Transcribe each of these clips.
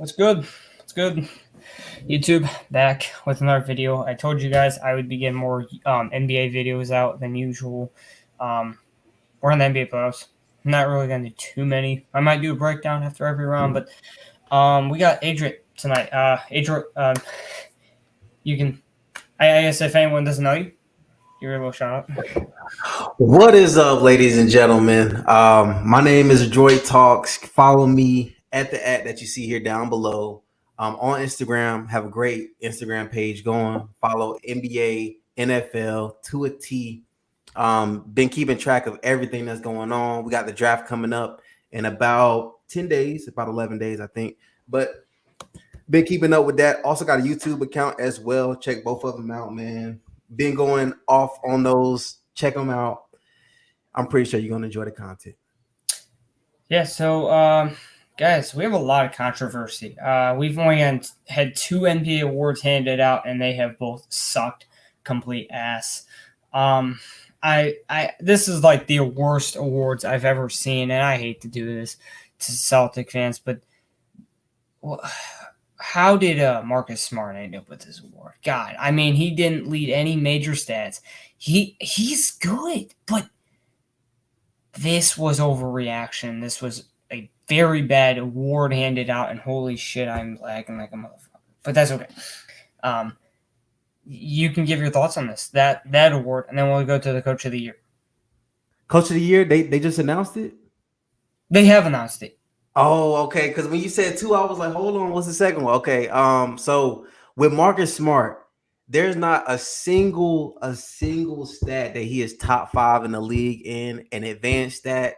What's good? What's good? YouTube back with another video. I told you guys I would be getting more NBA videos out than usual. We're in the NBA playoffs. I'm not really going to do too many. I might do a breakdown after every round, but we got Adrian tonight. Adrian, you can. I guess if anyone doesn't know you, you're a little shout out. What is up, ladies and gentlemen? My name is Droid Talks. Follow me at the that you see here down below. On Instagram, have a great Instagram page going. Follow NBA, NFL to a T. Been keeping track of everything that's going on. We got the draft coming up in about 10 days, about 11 days, I think. But been keeping up with that. Also got a YouTube account as well. Check both of them out, man. Been going off on those. Check them out. I'm pretty sure you're going to enjoy the content. Yeah, so, guys, we have a lot of controversy. We've only had 2 NBA awards handed out, and they have both sucked complete ass. This is like the worst awards I've ever seen, and I hate to do this to Celtic fans, but how did Marcus Smart end up with this award? God, I mean, he didn't lead any major stats. He's good, but this was overreaction. This was a very bad award handed out, and holy shit, I'm lagging like a motherfucker. But that's okay. You can give your thoughts on this, that award, and then we'll go to the Coach of the Year. Coach of the Year, they just announced it? They have announced it. Oh, okay. Because when you said 2, I was like, hold on, what's the second one? Okay. So with Marcus Smart, there's not a single stat that he is top 5 in the league in an advanced stat,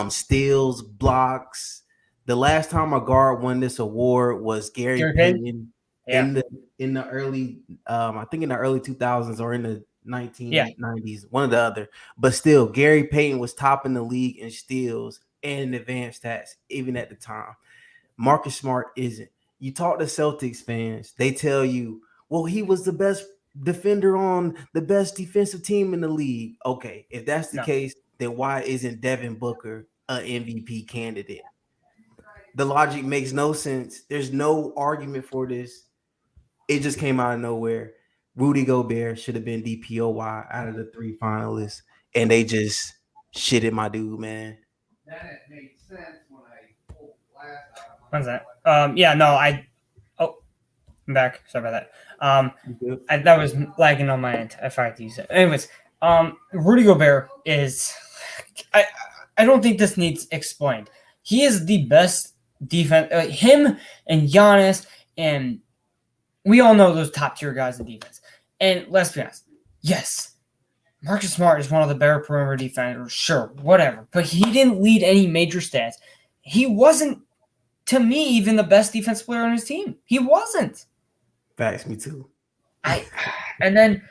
steals, blocks. The last time a guard won this award was Gary Payton in the early, I think in the early 2000s or in the 1990s, one or the other. But still, Gary Payton was top in the league in steals and advanced stats, even at the time. Marcus Smart isn't. You talk to Celtics fans, they tell you, well, he was the best defender on the best defensive team in the league. Okay, if that's the case, then why isn't Devin Booker an MVP candidate? The logic makes no sense. There's no argument for this. It just came out of nowhere. Rudy Gobert should have been DPOY out of the 3 finalists, and they just shitted my dude, man. That made sense when I pulled last out. What's that? I'm back. Sorry about that. That was lagging on my end. I forgot to use it. Anyways, Rudy Gobert is. I don't think this needs explained. He is the best defense. Him and Giannis, and we all know those top tier guys in defense. And let's be honest. Yes. Marcus Smart is one of the better perimeter defenders, sure, whatever. But he didn't lead any major stats. He wasn't, to me, even the best defensive player on his team. He wasn't. Facts, me too. And then,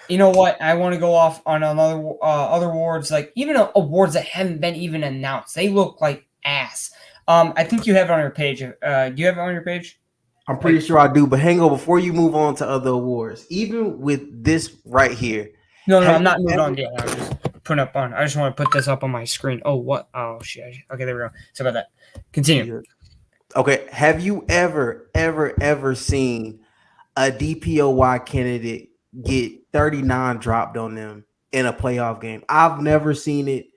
you know what? I want to go off on another other awards, like even awards that haven't been even announced. They look like ass. I think you have it on your page. Do you have it on your page? I'm pretty sure I do. But hang on, before you move on to other awards, even with this right here. No, I'm not moving on yet. I'm just putting up on. I just want to put this up on my screen. Oh, what? Oh, shit. Okay, there we go. Sorry about that. Continue. Okay. Have you ever seen a DPOY candidate get 39 dropped on them in a playoff game? I've never seen it.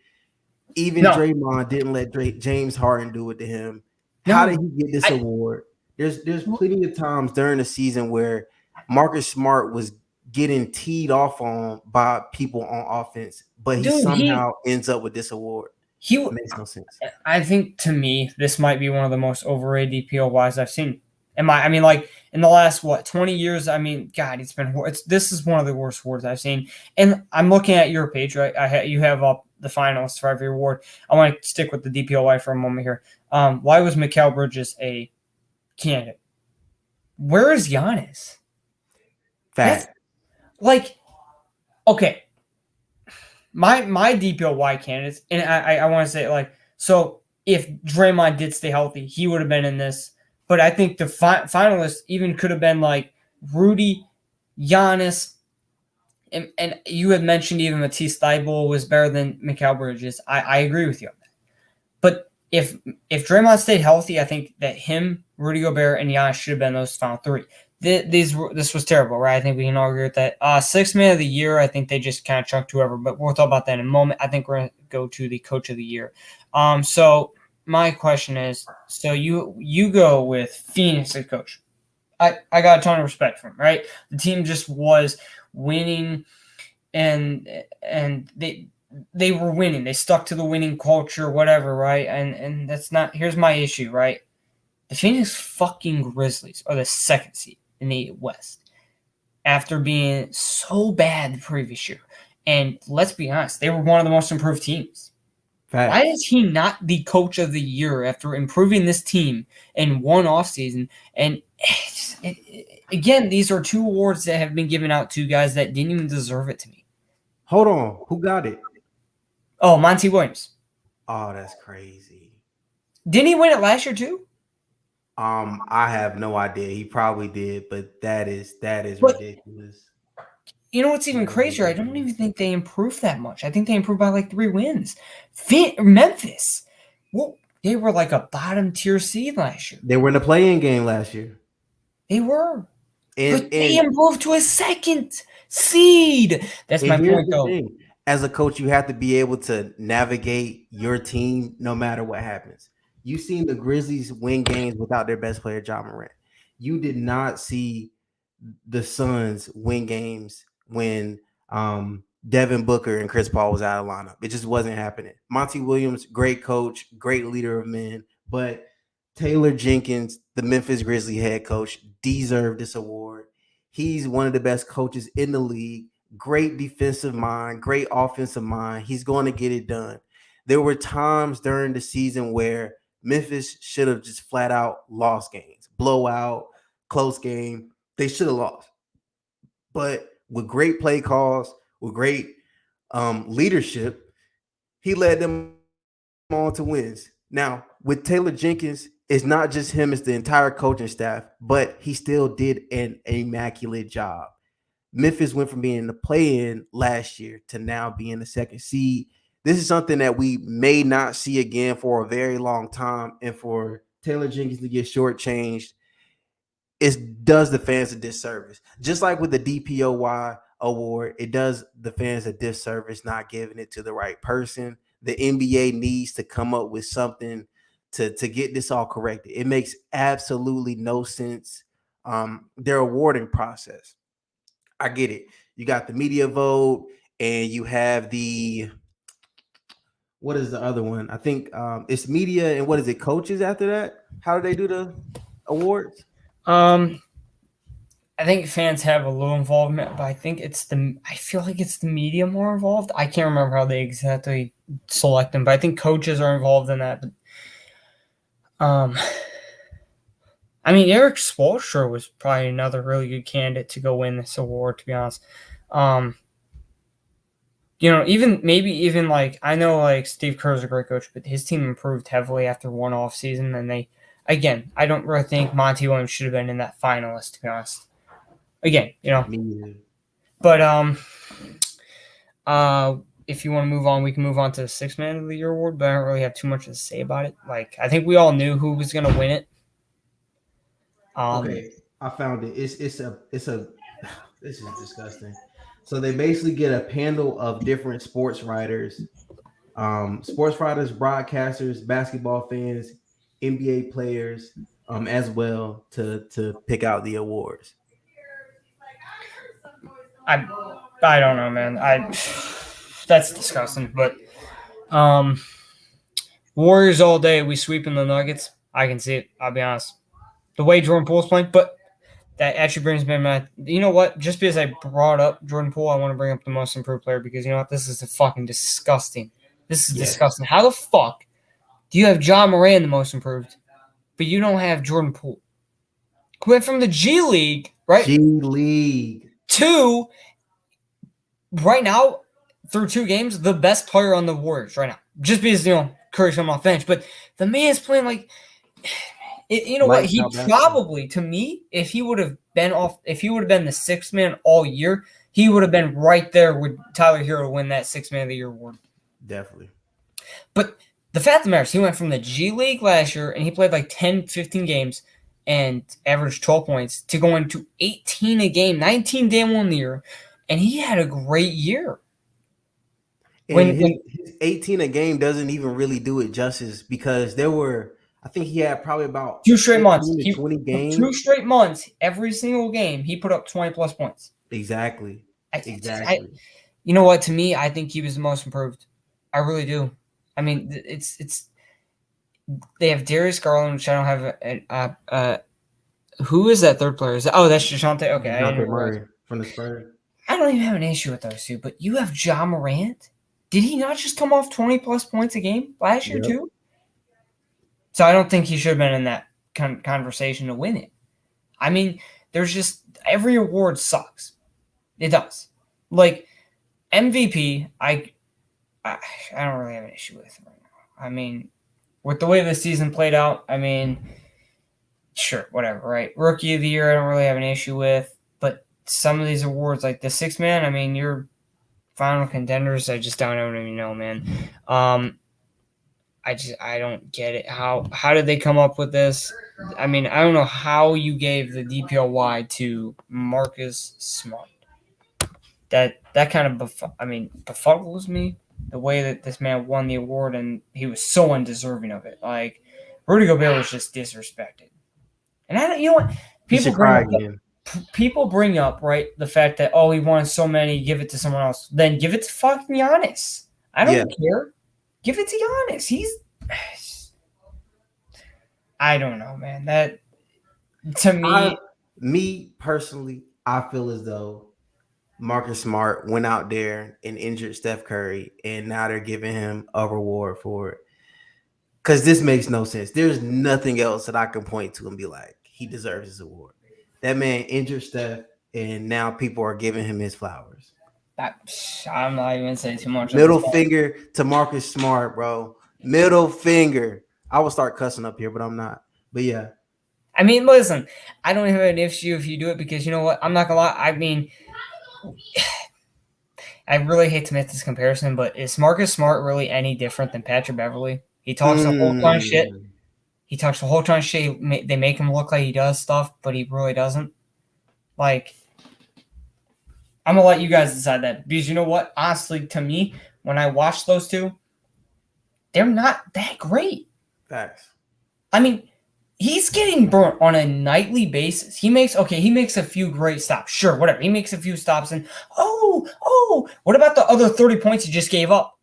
Even Draymond didn't let James Harden do it to him. How did he get this award? There's plenty of times during the season where Marcus Smart was getting teed off on by people on offense, but he somehow ends up with this award. It makes no sense. I think, to me, this might be one of the most overrated DPOYs I've seen. I mean, like, in the last, 20 years, I mean, God, this is one of the worst awards I've seen. And I'm looking at your page, right? You have up the finalists for every award. I want to stick with the DPOY for a moment here. Why was Mikal Bridges a candidate? Where is Giannis? Fact. Like, okay, my DPOY candidates, and I want to say, like, so if Draymond did stay healthy, he would have been in this. But I think the finalists even could have been like Rudy, Giannis, and you had mentioned even Matisse Thybulle was better than Mikal Bridges. I agree with you on that. But if Draymond stayed healthy, I think that him, Rudy Gobert, and Giannis should have been those final three. This was terrible, right? I think we can all agree with that. Sixth man of the year, I think they just kind of chunked whoever, but we'll talk about that in a moment. I think we're going to go to the coach of the year. So my question is, so you go with Phoenix as coach. I got a ton of respect for him, right? The team just was winning, and they were winning. They stuck to the winning culture, whatever, right? And that's not – here's my issue, right? The Phoenix fucking Grizzlies are the second seed in the West after being so bad the previous year. And let's be honest, they were one of the most improved teams. Fact. Why is he not the coach of the year after improving this team in one offseason? And again, these are two awards that have been given out to guys that didn't even deserve it to me. Hold on. Who got it? Oh, Monty Williams. Oh, that's crazy. Didn't he win it last year too? I have no idea. He probably did, but that is ridiculous. You know what's even crazier? I don't even think they improved that much. I think they improved by like 3 wins. Memphis, well, they were like a bottom tier seed last year. They were in the play-in game last year. They were. But they improved to a second seed. That's my point, though. Thing. As a coach, you have to be able to navigate your team no matter what happens. You've seen the Grizzlies win games without their best player, Jamal Murray. You did not see the Suns win games when Devin Booker and Chris Paul was out of lineup. It just wasn't happening. Monty Williams, great coach, great leader of men, but Taylor Jenkins, the Memphis Grizzlies head coach, deserved this award. He's one of the best coaches in the league. Great defensive mind, great offensive mind. He's going to get it done. There were times during the season where Memphis should have just flat out lost games, blowout, close game. They should have lost. But with great play calls, with great leadership, he led them on to wins. Now, with Taylor Jenkins, it's not just him, it's the entire coaching staff, but he still did an immaculate job. Memphis went from being in the play-in last year to now being the second seed. This is something that we may not see again for a very long time. And for Taylor Jenkins to get shortchanged, it does the fans a disservice. Just like with the DPOY award, it does the fans a disservice not giving it to the right person. The NBA needs to come up with something to get this all corrected. It makes absolutely no sense. Their awarding process. I get it. You got the media vote and you have what is the other one? I think it's media and what is it? Coaches after that? How do they do the awards? I think fans have a little involvement, but I feel like it's the media more involved. I can't remember how they exactly select them, but I think coaches are involved in that. But, I mean, Eric Spoelstra was probably another really good candidate to go win this award, to be honest. Even like I know like Steve Kerr is a great coach, but his team improved heavily after one off season, and I don't really think Monty Williams should have been in that finalist, to be honest. Again, but if you want to move on, we can move on to the Sixth Man of the Year award, but I don't really have too much to say about it. Like I think we all knew who was going to win it. Okay, I found it. This is disgusting. So they basically get a panel of different sports writers, broadcasters, basketball fans, NBA players, as well to pick out the awards. I don't know, man. That's disgusting. But Warriors all day. We sweeping the Nuggets. I can see it. I'll be honest. The way Jordan Poole's playing, but that actually brings me to you know what? Just because I brought up Jordan Poole, I want to bring up the most improved player because you know what? This is fucking disgusting. This is disgusting. How the fuck do you have John Moran the most improved, but you don't have Jordan Poole? Who went from the G League, right? G League. To right now, through 2 games, the best player on the Warriors right now. Just because, Curry's coming off bench. But the man's playing like – you know what? He probably, to me, if he would have been the sixth man all year, he would have been right there with Tyler Hero to win that Sixth Man of the Year award. Definitely. But the fact of the matter is he went from the G League last year and he played like 10, 15 games and averaged 12 points to going to 18 a game, 19 damn one year, and he had a great year. And his 18 a game doesn't even really do it justice because I think he had probably about 2 straight months. 20 games. 2 straight months, every single game, he put up 20 plus points. Exactly. You know what? To me, I think he was the most improved. I really do. I mean, it's they have Darius Garland, which I don't have. Who is that third player? That's Dejounte. Okay, Dejounte Murray from the Spurs. I don't even have an issue with those two, but you have Ja Morant. Did he not just come off 20 plus points a game last year too? So I don't think he should have been in that conversation to win it. I mean, there's just every award sucks. It does. Like MVP, I don't really have an issue with right now. I mean, with the way the season played out, I mean, sure, whatever, right? Rookie of the year, I don't really have an issue with. But some of these awards, like the sixth man, I mean, you're final contenders. I just don't even know, man. I don't get it. How did they come up with this? I mean, I don't know how you gave the DPOY to Marcus Smart. That kind of befuddles me, the way that this man won the award, and he was so undeserving of it. Like, Rudy Gobert was just disrespected. And you know what? People bring up, right, the fact that, he won so many, give it to someone else. Then give it to fucking Giannis. I don't care. Give it to Giannis. I don't know, man. That, to me... Me, personally, I feel as though Marcus Smart went out there and injured Steph Curry, and now they're giving him a reward for it. Because this makes no sense. There's nothing else that I can point to and be like, he deserves his award. That man injured Steph, and now people are giving him his flowers. I'm not even saying too much. Middle finger to Marcus Smart, bro. Middle finger. I will start cussing up here, but I'm not. But yeah. I mean, listen, I don't have an issue if you do it because you know what? I'm not going to lie. I mean, I really hate to make this comparison, but is Marcus Smart really any different than Patrick Beverley? He talks a whole ton of shit. They make him look like he does stuff, but he really doesn't. Like, I'm going to let you guys decide that. Because you know what? Honestly, to me, when I watch those two, they're not that great. Facts. I mean, he's getting burnt on a nightly basis. He makes a few great stops. Sure, whatever. He makes a few stops and, what about the other 30 points he just gave up?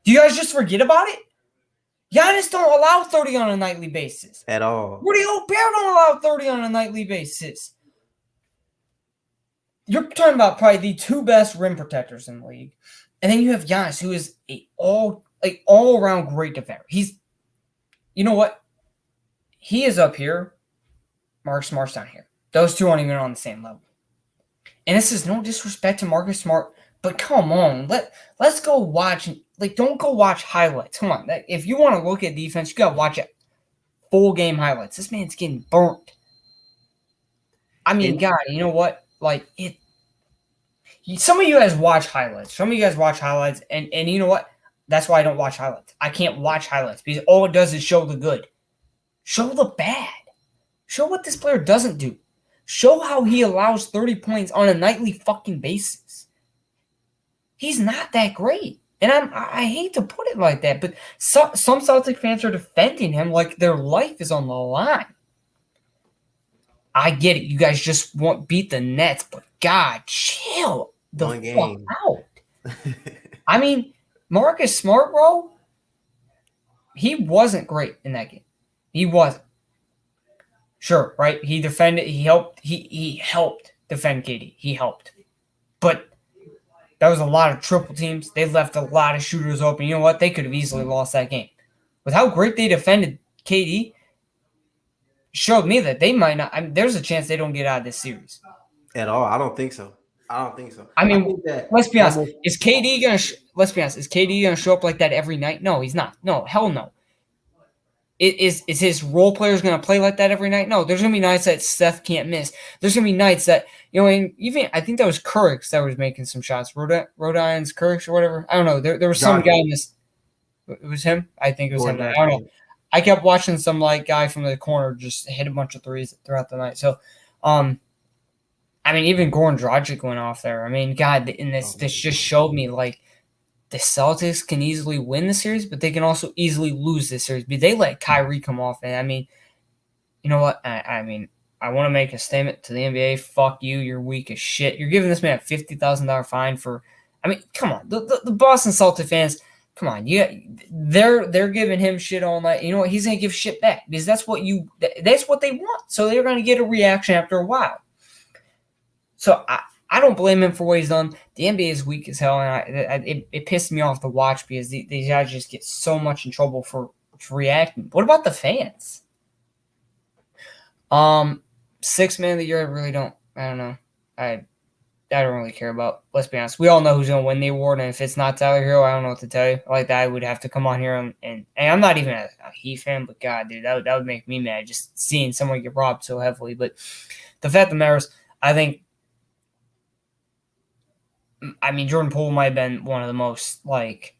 Do you guys just forget about it? Giannis don't allow 30 on a nightly basis. At all. Rudy Gobert don't allow 30 on a nightly basis. You're talking about probably the two best rim protectors in the league. And then you have Giannis, who is all-around great defender. You know what? He is up here. Marcus Smart's down here. Those two aren't even on the same level. And this is no disrespect to Marcus Smart, but come on. Let's go watch. Like, don't go watch highlights. Come on. If you want to look at defense, you got to watch it. Full game highlights. This man's getting burnt. I mean, God, you know what? Like, some of you guys watch highlights. And you know what? That's why I don't watch highlights. I can't watch highlights because all it does is show the good. Show the bad. Show what this player doesn't do. Show how he allows 30 points on a nightly fucking basis. He's not that great. And I hate to put it like that, but some Celtic fans are defending him like their life is on the line. I get it. You guys just want beat the Nets, but God, chill the fuck out. I mean, Marcus Smart, bro, he wasn't great in that game. He wasn't. Sure, right? He defended. He helped. He helped defend KD. He helped, but that was a lot of triple teams. They left a lot of shooters open. You know what? They could have easily lost that game. With how great they defended KD, showed me that they might not. I mean, there's a chance they don't get out of this series at all. I don't think so. I mean, let's be honest. Is KD gonna? Let's be honest. Is KD gonna show up like that every night? No, he's not. No, hell no. Is his role players going to play like that every night? No, there's going to be nights that Steph can't miss. There's going to be nights that, and even I think that was Kurix that was making some shots. Rodion's Kurix or whatever. I don't know. There was some guy in this. It was him? I think it was him. I don't know. I kept watching some like guy from the corner just hit a bunch of threes throughout the night. So, I mean, even Goran Dragic went off there. I mean, God, and this just showed me like the Celtics can easily win the series, but they can also easily lose this series. But they let Kyrie come off, and I mean, you know what? I mean, I want to make a statement to the NBA. Fuck you. You're weak as shit. You're giving this man a $50,000 fine for. I mean, come on. The Boston Celtics fans, come on. They're giving him shit all night. You know what? He's gonna give shit back because that's what they want. So they're gonna get a reaction after a while. So I don't blame him for what he's done. The NBA is weak as hell, and it pissed me off to watch because these guys just get so much in trouble for reacting. What about the fans? Sixth man of the year, I don't know. I don't really care about. Let's be honest. We all know who's going to win the award, and if it's not Tyler Hero, I don't know what to tell you. Like that, I would have to come on here and I'm not even a Heat fan, but God, dude, that would make me mad just seeing someone get robbed so heavily. But the fact of the matter is, I mean, Jordan Poole might have been one of the most like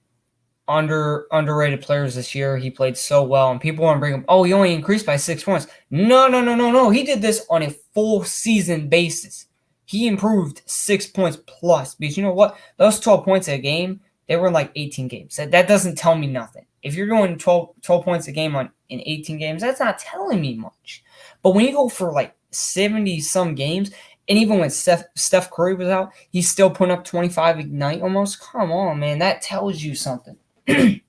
underrated players this year. He played so well, and people want to bring him. Oh, he only increased by 6 points. No. He did this on a full season basis. He improved 6 points plus because you know what? Those 12 points a game, they were in like 18 games. That doesn't tell me nothing. If you're going 12 points a game in 18 games, that's not telling me much. But when you go for like 70 some games. And even when Steph Curry was out, he's still putting up 25 a night almost. Come on, man. That tells you something. Rookie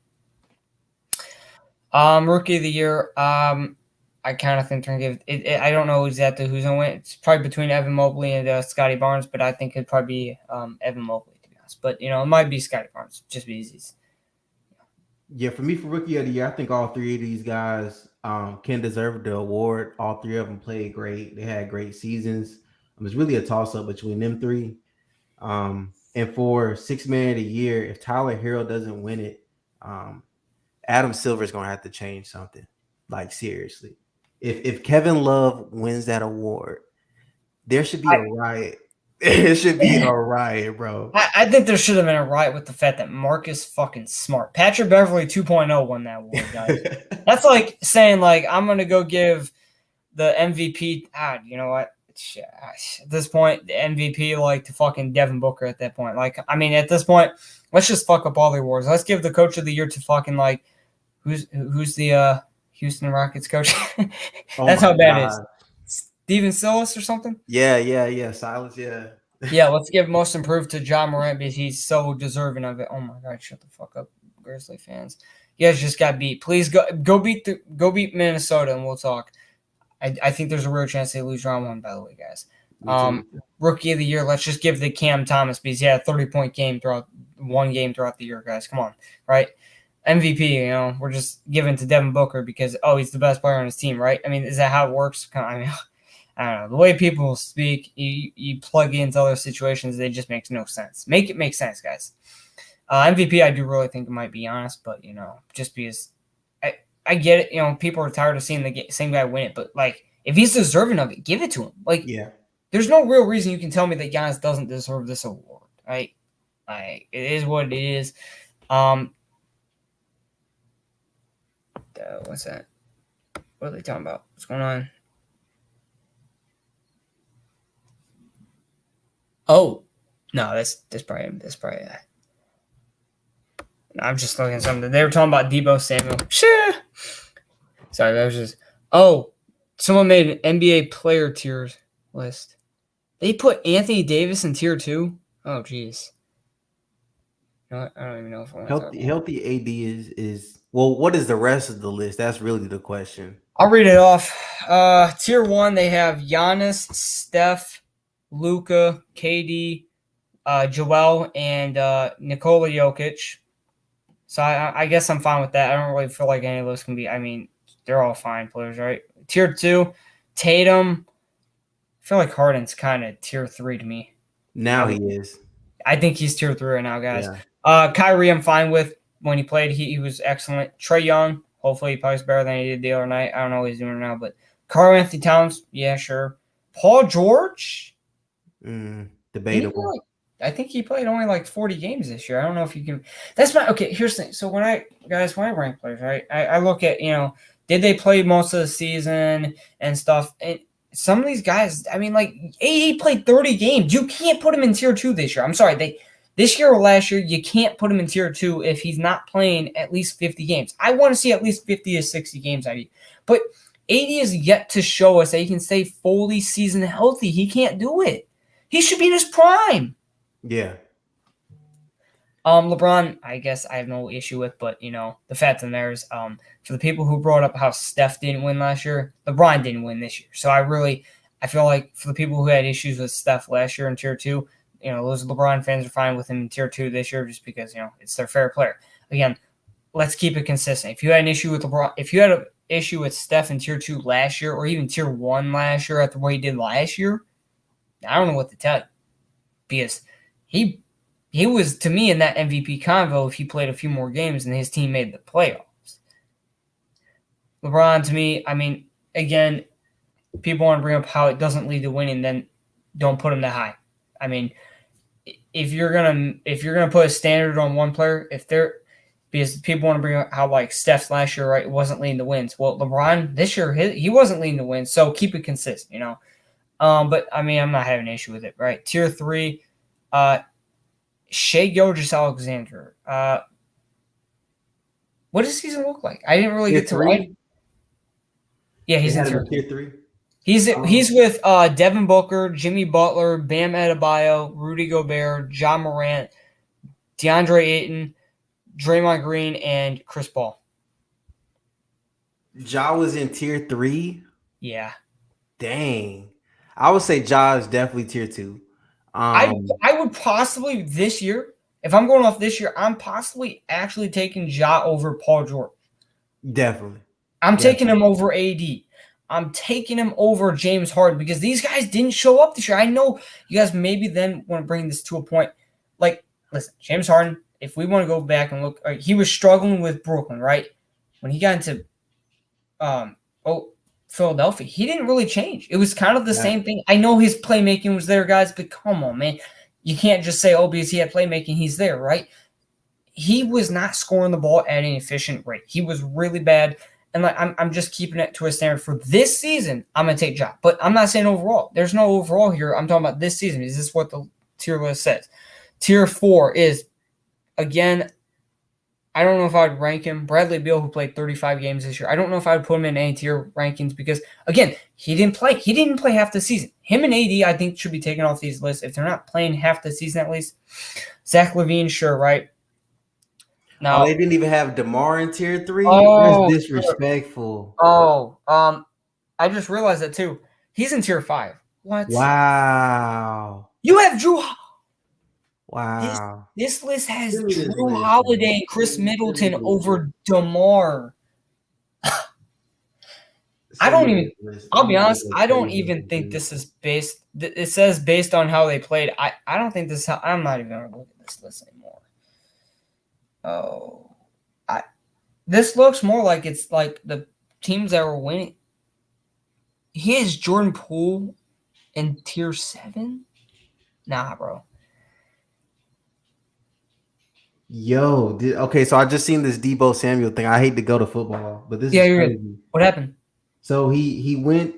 of the year. I kind of think they're going to give it. I don't know exactly who's going to win. It's probably between Evan Mobley and Scotty Barnes, but I think it'd probably be Evan Mobley, to be honest. But, you know, it might be Scotty Barnes. Just be easy. Yeah, for me, for Rookie of the Year, I think all three of these guys can deserve the award. All three of them played great. They had great seasons. It was really a toss-up between them three. And for Sixth Man of the Year, if Tyler Hero doesn't win it, Adam Silver's going to have to change something. Like, seriously. If Kevin Love wins that award, there should be a riot. It should be a riot, bro. I think there should have been a riot with the fact that Marcus fucking Smart. Patrick Beverley 2.0 won that award, guys. That's like saying, like, I'm going to go give the MVP. You know what? At this point, the MVP like to fucking Devin Booker at that point. Like, I mean, at this point, let's just fuck up all the awards. Let's give the coach of the year to fucking like who's the Houston Rockets coach? That's how bad it is. Steven Silas or something? Yeah. Silas, yeah. Yeah, let's give most improved to John Morant because he's so deserving of it. Oh my God, shut the fuck up, Grizzly fans. You guys just got beat. Please go beat Minnesota and we'll talk. I think there's a real chance they lose round one, by the way, guys. Rookie of the year, let's just give the Cam Thomas because he had a 30-point game throughout the year, guys. Come on, right? MVP, you know, we're just giving to Devin Booker because, he's the best player on his team, right? I mean, is that how it works? I mean, I don't know. The way people speak, you plug into other situations, it just makes no sense. Make it make sense, guys. MVP, I do really think it might be honest, but, you know, just because I get it. You know, people are tired of seeing the same guy win it, but, like, if he's deserving of it, give it to him. Like, yeah. There's no real reason you can tell me that Giannis doesn't deserve this award, right? Like, it is what it is. What's that? What are they talking about? What's going on? Oh, no, that's probably I'm just looking at something. They were talking about Deebo Samuel. Sure. Sorry, that was just. Oh, someone made an NBA player tiers list. They put Anthony Davis in tier 2. Oh, jeez. You know what? I don't even know if I want to healthy AD is well. What is the rest of the list? That's really the question. I'll read it off. Tier 1, they have Giannis, Steph, Luka, KD, Joel, and Nikola Jokic. So I guess I'm fine with that. I don't really feel like any of those can be. I mean, they're all fine players, right? Tier 2, Tatum. I feel like Harden's kind of tier 3 to me. Now he is. I think he's tier 3 right now, guys. Yeah. Kyrie, I'm fine with. When he played, he was excellent. Trae Young, hopefully he plays better than he did the other night. I don't know what he's doing now, but Karl Anthony Towns, yeah, sure. Paul George? Debatable. I think he played only like 40 games this year. I don't know if you can. That's my okay. Here's the thing. So when I rank players, right? I look at did they play most of the season and stuff? And some of these guys, I mean, like AD played 30 games. You can't put him in tier 2 this year. I'm sorry, this year or last year, you can't put him in tier 2 if he's not playing at least 50 games. I want to see at least 50 to 60 games out of you. But AD is yet to show us that he can stay fully season healthy. He can't do it. He should be in his prime. Yeah. LeBron, I guess I have no issue with, but the fact of the matter is, for the people who brought up how Steph didn't win last year, LeBron didn't win this year. So I feel like for the people who had issues with Steph last year in tier 2, those LeBron fans are fine with him in tier 2 this year just because it's their favorite player. Again, let's keep it consistent. If you had an issue with LeBron, if you had an issue with Steph in tier 2 last year, or even tier 1 last year after what he did last year, I don't know what to tell you, because he was, to me, in that MVP convo if he played a few more games and his team made the playoffs. LeBron, to me, I mean, again, people want to bring up how it doesn't lead to winning, then don't put him that high. I mean, if you're gonna put a standard on one player, because people want to bring up how like Steph's last year, right, wasn't leading to wins. Well, LeBron this year he wasn't leading to wins, so keep it consistent, But I mean, I'm not having an issue with it, right? Tier 3, Shai Gilgeous-Alexander. What does the season look like? I didn't really get to write. Yeah, he's in tier 3. He's with Devin Booker, Jimmy Butler, Bam Adebayo, Rudy Gobert, John Morant, DeAndre Ayton, Draymond Green, and Chris Paul. Ja was in tier 3? Yeah. Dang. I would say Ja is definitely tier 2. I would possibly this year, if I'm going off this year, I'm possibly actually taking Ja over Paul George. Definitely. I'm taking him over AD. I'm taking him over James Harden because these guys didn't show up this year. I know you guys maybe then want to bring this to a point. Like, listen, James Harden, if we want to go back and look, he was struggling with Brooklyn, right? When he got into Philadelphia, he didn't really change. It was kind of the same thing. I know his playmaking was there, guys, but come on, man. You can't just say, because he had playmaking, he's there, right? He was not scoring the ball at an efficient rate. He was really bad. And like I'm just keeping it to a standard for this season. I'm gonna take Ja, but I'm not saying overall. There's no overall here. I'm talking about this season. Is this what the tier list says? Tier 4 is, again, I don't know if I'd rank him. Bradley Beal, who played 35 games this year. I don't know if I'd put him in any tier rankings because, again, he didn't play. He didn't play half the season. Him and AD, I think, should be taken off these lists if they're not playing half the season at least. Zach LaVine, sure, right? Now, they didn't even have DeMar in tier 3? Oh, that's disrespectful. I just realized that too. He's in tier 5. What? Wow. You have Drew. Wow. This list has Drew Holiday and Chris Middleton over DeMar. I'll be honest, I don't even think this is based. It says based on how they played. I don't think this. I'm not even going to look at this list anymore. This looks more like it's like the teams that were winning. He has Jordan Poole in tier 7? Nah, bro. Yo, okay, so I just seen this Deebo Samuel thing. I hate to go to football, but this is crazy. Good. What happened? So he went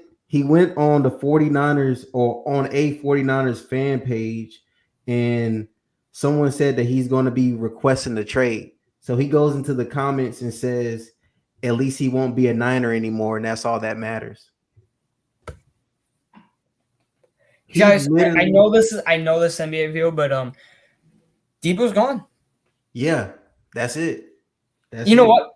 on the 49ers or on a 49ers fan page, and someone said that he's going to be requesting the trade. So he goes into the comments and says, at least he won't be a Niner anymore, and that's all that matters. Guys, I know this NBA video, but Deebo's gone. Yeah, that's it. You know what?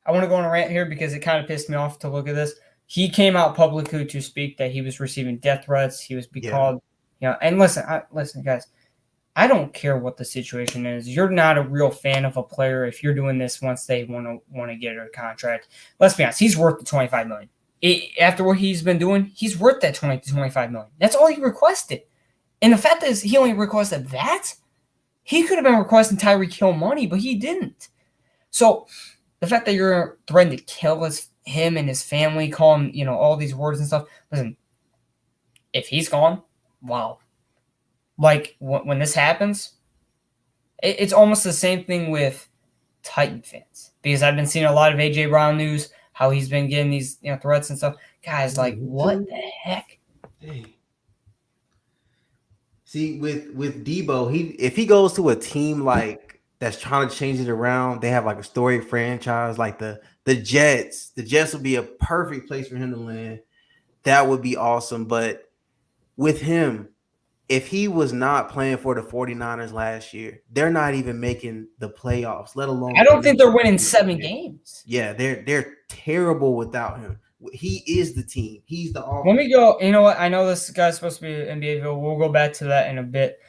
I want to go on a rant here because it kind of pissed me off to look at this. He came out publicly to speak that he was receiving death threats. He was called, and listen, guys. I don't care what the situation is. You're not a real fan of a player if you're doing this once they want to get a contract. Let's be honest. He's worth the $25 million. After what he's been doing, he's worth that $20 to $25 million. That's all he requested. And the fact is, he only requested that. He could have been requesting Tyreek Hill money, but he didn't. So the fact that you're threatening to kill him and his family, call him, all these words and stuff. Listen, if he's gone, wow. Like, when this happens, it's almost the same thing with Titan fans. because I've been seeing a lot of AJ Brown news, how he's been getting these threats and stuff. Guys, like, what the heck? Dang. See, with Debo, if he goes to a team like that's trying to change it around, they have like a storied franchise like the Jets. The Jets would be a perfect place for him to land. That would be awesome. But with him, if he was not playing for the 49ers last year, they're not even making the playoffs, let alone. I don't think they're winning 7 games. Yeah, they're terrible without him. He is the team. He's the offense. Let me go. You know what? I know this guy's supposed to be NBA. We'll go back to that in a bit.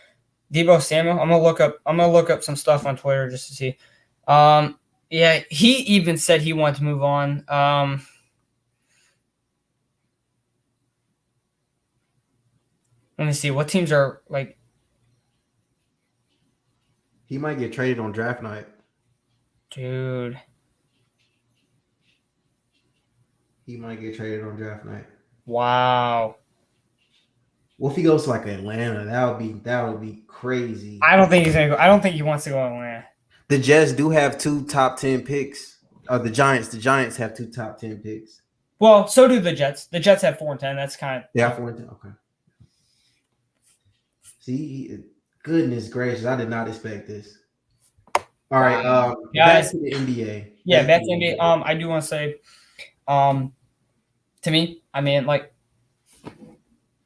Debo Samuel. I'm gonna look up some stuff on Twitter just to see. Yeah, he even said he wanted to move on. Let me see what teams are like. He might get traded on draft night. Dude. He might get traded on draft night. Wow. Well, if he goes to like Atlanta, that would be crazy. I don't think he's gonna go. I don't think he wants to go to Atlanta. The Jets do have 2 top 10 picks. The Giants have 2 top 10 picks. Well, so do the Jets. The Jets have 4 and 10. That's kind of 4 and 10. Okay. See, goodness gracious, I did not expect this. All right, guys, back to the NBA. Yeah, back to the NBA. I do want to say, to me, I mean, like,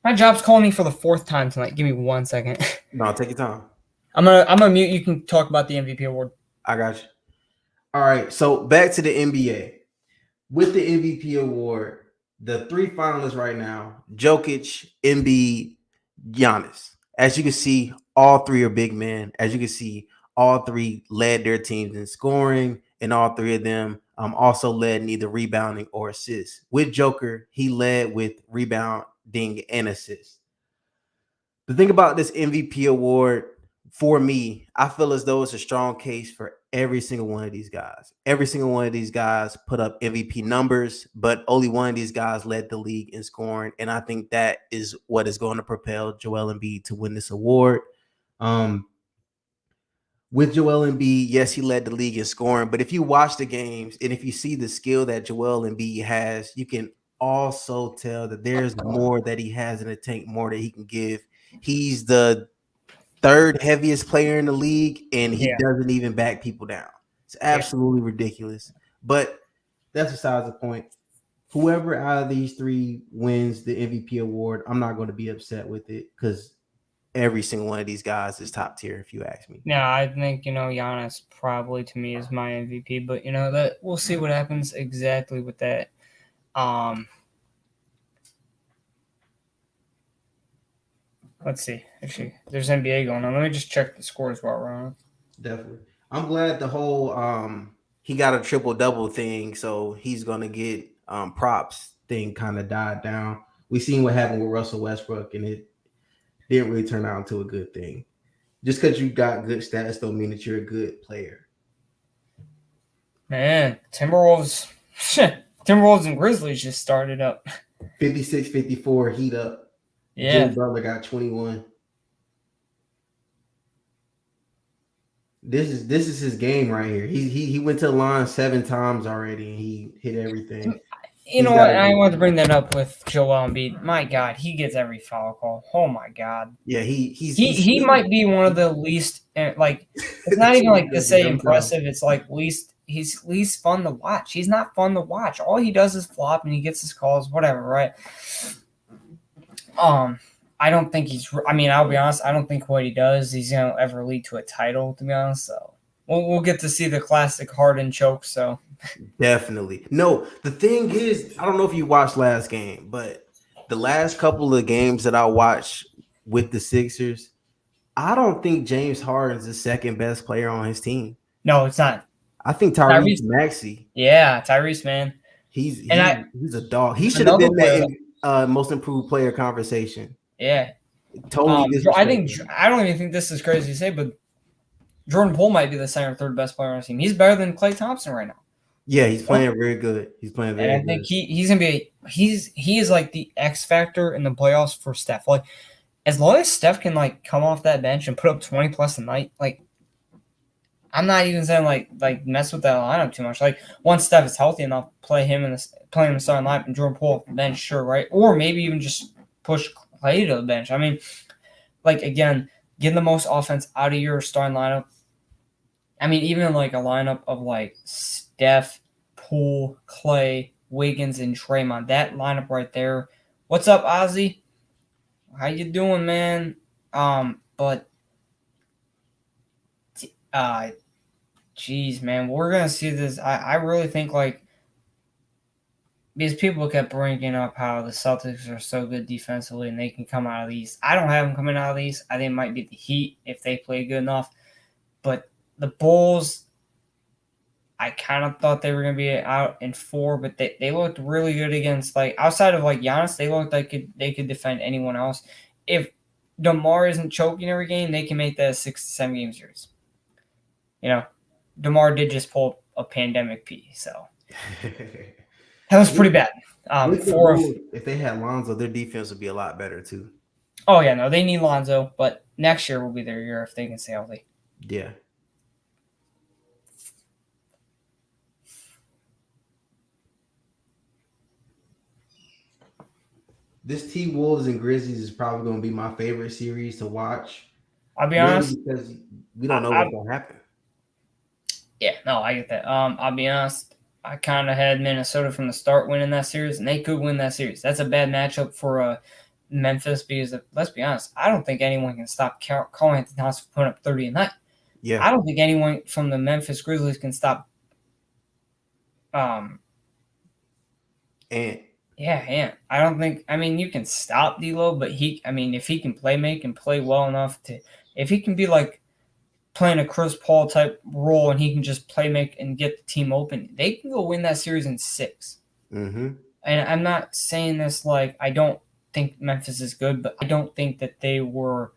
my job's calling me for the 4th time tonight. Give me 1 second. No, take your time. I'm gonna mute. You can talk about the MVP award. I got you. All right, so back to the NBA. With the MVP award, the 3 finalists right now: Jokic, Embiid, Giannis. As you can see, all 3 are big men. As you can see, all 3 led their teams in scoring, and all 3 of them also led in either rebounding or assists. With Joker, he led with rebounding and assists. The thing about this MVP award, for me, I feel as though it's a strong case for every single one of these guys. Every single one of these guys put up MVP numbers, but only one of these guys led the league in scoring. And I think that is what is going to propel Joel Embiid to win this award. With Joel Embiid, yes, he led the league in scoring, but if you watch the games and if you see the skill that Joel Embiid has, you can also tell that there's more that he has in the tank, more that he can give. He's the 3rd heaviest player in the league, and he doesn't even back people down. It's absolutely ridiculous. But that's besides the point. Whoever out of these 3 wins the MVP award, I'm not going to be upset with it because every single one of these guys is top tier, if you ask me. Yeah, I think, Giannis probably to me is my MVP, but that we'll see what happens exactly with that. Let's see. Actually, there's NBA going on. Let me just check the scores while we're on. Definitely. I'm glad the whole he got a triple-double thing, so he's gonna get props thing kind of died down. We seen what happened with Russell Westbrook, and it didn't really turn out into a good thing. Just because you got good stats don't mean that you're a good player. Man, Timberwolves and Grizzlies just started up. 56-54, heat up. Yeah. Jimmy Butler got 21. This is his game right here. He went to the line 7 times already, and he hit everything. You know what? I wanted to bring that up with Joel Embiid. My God, he gets every foul call. Oh my God. Yeah, he might be one of the least like. It's not even like to say impressive. It's like he's least fun to watch. He's not fun to watch. All he does is flop, and he gets his calls, whatever, right? I don't think I'll be honest. I don't think what he does he's gonna ever lead to a title. To be honest, so we'll get to see the classic Harden choke. So. Definitely. No, the thing is, I don't know if you watched last game, but the last couple of games that I watched with the Sixers, I don't think James Harden's the 2nd best player on his team. No, it's not. I think Tyrese Maxey. Yeah, Tyrese, man. He's a dog. He should have been that most improved player conversation. Yeah. Totally. I don't even think this is crazy to say, but Jordan Poole might be the 2nd or 3rd best player on his team. He's better than Klay Thompson right now. Yeah, he's playing very good. He's playing very good. And I think he's gonna be he is like the X factor in the playoffs for Steph. Like as long as Steph can like come off that bench and put up 20 plus a night, like I'm not even saying like mess with that lineup too much. Like once Steph is healthy enough, play him in the starting lineup and Jordan Poole off the bench, sure, right? Or maybe even just push Clay to the bench. I mean, like again, getting the most offense out of your starting lineup. I mean, even like a lineup of like Steph, Poole, Clay, Wiggins, and Draymond. That lineup right there. What's up, Ozzy? How you doing, man? But geez, man, we're gonna see this. I really think like because people kept bringing up how the Celtics are so good defensively and they can come out of the East. I don't have them coming out of the East. I think it might be the Heat if they play good enough. But the Bulls, I kind of thought they were going to be out in 4, but they looked really good against, like, outside of, like, Giannis, they looked like they could defend anyone else. If DeMar isn't choking every game, they can make that a 6 to 7 game series. You know, DeMar did just pull a pandemic P, so that was pretty bad. If they had Lonzo, their defense would be a lot better, too. Oh, yeah, no, they need Lonzo, but next year will be their year if they can stay healthy. Yeah. This T-Wolves and Grizzlies is probably going to be my favorite series to watch. I'll be honest. Because we don't know what's going to happen. Yeah, no, I get that. I'll be honest. I kind of had Minnesota from the start winning that series, and they could win that series. That's a bad matchup for Memphis because, let's be honest, I don't think anyone can stop Karl Anthony Towns from putting up 30 a night. Yeah. I don't think anyone from the Memphis Grizzlies can stop. And I don't think. I mean, you can stop D'Lo, but if he can make and play well enough if he can be like playing a Chris Paul type role and he can just make and get the team open, they can go win that series in 6. Mm-hmm. And I'm not saying this like I don't think Memphis is good, but I don't think that they were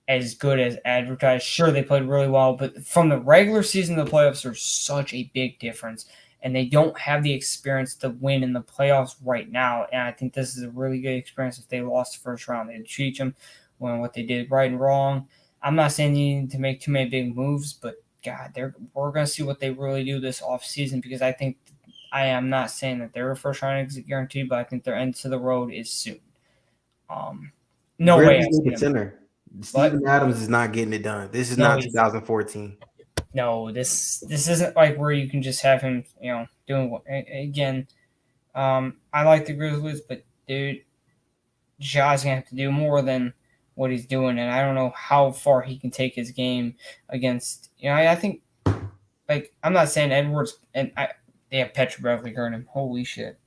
as good as advertised. Sure, they played really well, but from the regular season to the playoffs, there's such a big difference. And they don't have the experience to win in the playoffs right now. And I think this is a really good experience if they lost the first round. They'd teach them what they did right and wrong. I'm not saying you need to make too many big moves, but God, we're going to see what they really do this offseason because I am not saying that they're a first round exit guarantee, but I think their end to the road is soon. No way. Center. Steven Adams is not getting it done. This is not 2014. No, this isn't like where you can just have him, doing again. I like the Grizzlies, but dude, Ja's gonna have to do more than what he's doing, and I don't know how far he can take his game against. I think, like, I'm not saying Edwards and they have Petra Beverly guarding him. Holy shit!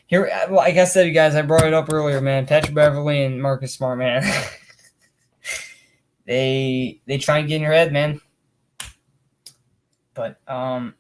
Here, like I said, you guys, I brought it up earlier, man. Petra Beverly and Marcus Smart, man. They try and get in your head, man. But I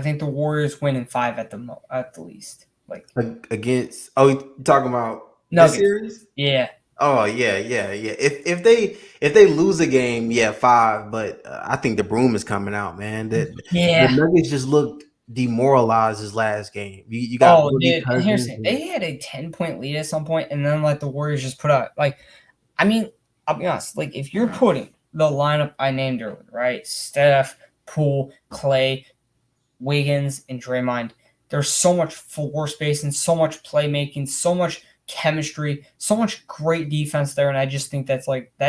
think the Warriors win in 5 at the least. Like against you talking about Nuggets. This series? Yeah. Oh yeah. If they lose a game, 5. But I think the broom is coming out, man. The Nuggets just looked demoralized this last game. You got dude. And here's the thing. They had a 10-point lead at some point, and then the Warriors just put out I'll be honest. Like, if you're putting the lineup I named earlier, right? Steph, Poole, Clay, Wiggins, and Draymond. There's so much floor space and so much playmaking, so much chemistry, so much great defense there, and I just think that